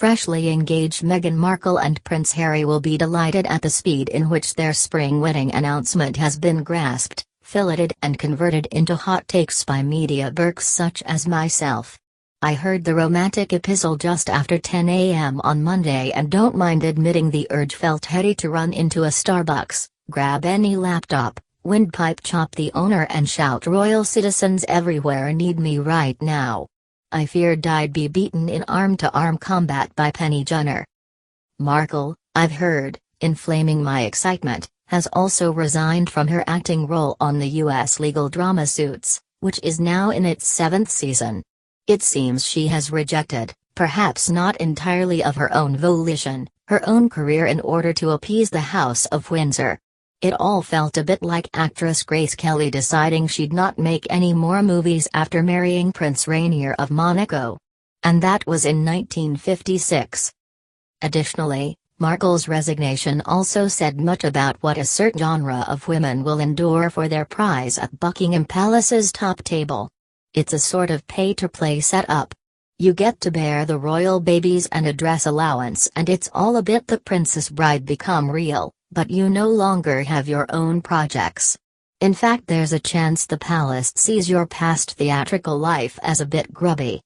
Freshly engaged Meghan Markle and Prince Harry will be delighted at the speed in which their spring wedding announcement has been grasped, filleted and converted into hot takes by media berks such as myself. I heard the romantic epistle just after 10 a.m. on Monday and don't mind admitting the urge felt heady to run into a Starbucks, grab any laptop, windpipe chop the owner and shout "Royal citizens everywhere need me right now." I feared I'd be beaten in arm-to-arm combat by Penny Jenner. Markle, I've heard, inflaming my excitement, has also resigned from her acting role on the U.S. legal drama Suits, which is now in its 7th season. It seems she has rejected, perhaps not entirely of her own volition, her own career in order to appease the House of Windsor. It all felt a bit like actress Grace Kelly deciding she'd not make any more movies after marrying Prince Rainier of Monaco. And that was in 1956. Additionally, Markle's resignation also said much about what a certain genre of women will endure for their prize at Buckingham Palace's top table. It's a sort of pay-to-play setup. You get to bear the royal babies and a dress allowance and it's all a bit the Princess Bride become real. But you no longer have your own projects. In fact, there's a chance the palace sees your past theatrical life as a bit grubby.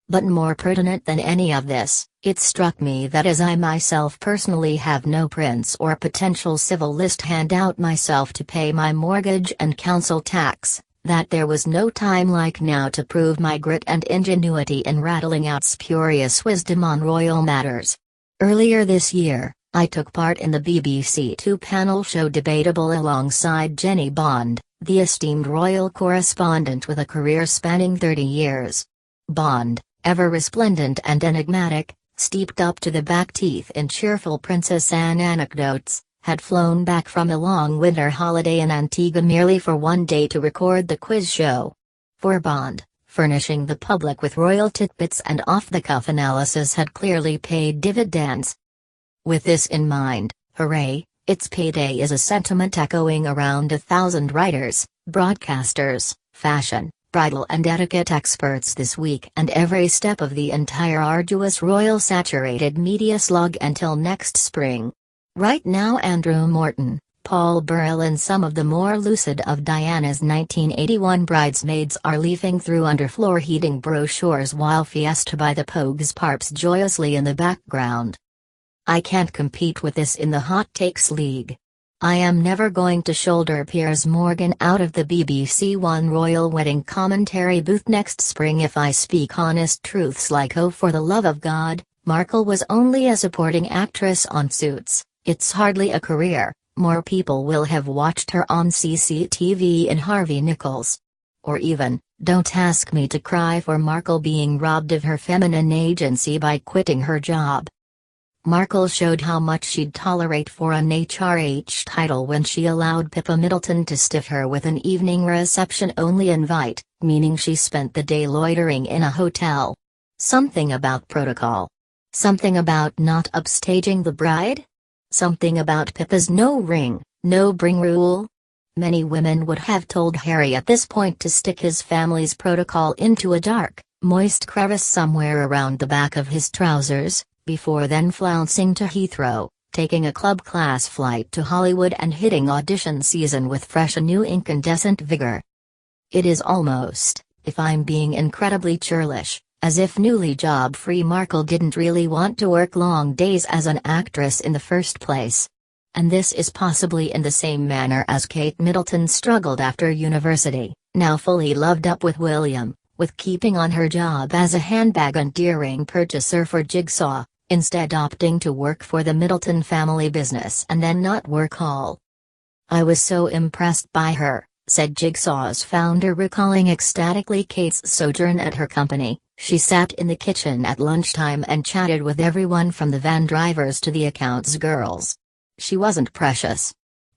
But more pertinent than any of this, it struck me that as I myself personally have no prince or potential civil list handout myself to pay my mortgage and council tax, that there was no time like now to prove my grit and ingenuity in rattling out spurious wisdom on royal matters. Earlier this year, I took part in the BBC two-panel show Debatable alongside Jenny Bond, the esteemed royal correspondent with a career spanning 30 years. Bond, ever resplendent and enigmatic, steeped up to the back teeth in cheerful Princess Anne anecdotes, had flown back from a long winter holiday in Antigua merely for one day to record the quiz show. For Bond, furnishing the public with royal tidbits and off-the-cuff analysis had clearly paid dividends. With this in mind, hooray, it's payday is a sentiment echoing around 1,000 writers, broadcasters, fashion, bridal and etiquette experts this week and every step of the entire arduous royal saturated media slog until next spring. Right now Andrew Morton, Paul Burrell and some of the more lucid of Diana's 1981 bridesmaids are leafing through underfloor heating brochures while Fiesta by the Pogues parps joyously in the background. I can't compete with this in the hot takes league. I am never going to shoulder Piers Morgan out of the BBC One royal wedding commentary booth next spring if I speak honest truths like "Oh, for the love of God, Markle was only a supporting actress on Suits, it's hardly a career, more people will have watched her on CCTV in Harvey Nichols." Or even, "Don't ask me to cry for Markle being robbed of her feminine agency by quitting her job." Markle showed how much she'd tolerate for an HRH title when she allowed Pippa Middleton to stiff her with an evening reception-only invite, meaning she spent the day loitering in a hotel. Something about protocol. Something about not upstaging the bride? Something about Pippa's no ring, no bring rule? Many women would have told Harry at this point to stick his family's protocol into a dark, moist crevice somewhere around the back of his trousers, before then flouncing to Heathrow, taking a club-class flight to Hollywood and hitting audition season with fresh and new incandescent vigor. It is almost, if I'm being incredibly churlish, as if newly job-free Markle didn't really want to work long days as an actress in the first place. And this is possibly in the same manner as Kate Middleton struggled after university, now fully loved up with William, with keeping on her job as a handbag and earring purchaser for Jigsaw, instead opting to work for the Middleton family business and then not work all. "I was so impressed by her," said Jigsaw's founder, recalling ecstatically Kate's sojourn at her company. "She sat in the kitchen at lunchtime and chatted with everyone from the van drivers to the accounts girls. She wasn't precious."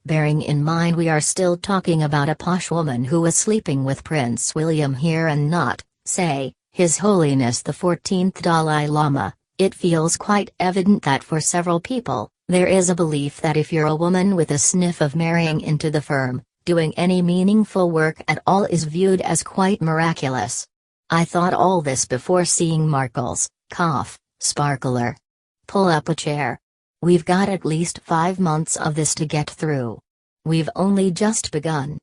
Bearing in mind we are still talking about a posh woman who was sleeping with Prince William here and not, say, His Holiness the 14th Dalai Lama, it feels quite evident that for several people, there is a belief that if you're a woman with a sniff of marrying into the firm, doing any meaningful work at all is viewed as quite miraculous. I thought all this before seeing Markle's Sparkler. Pull up a chair. We've got at least 5 months of this to get through. We've only just begun.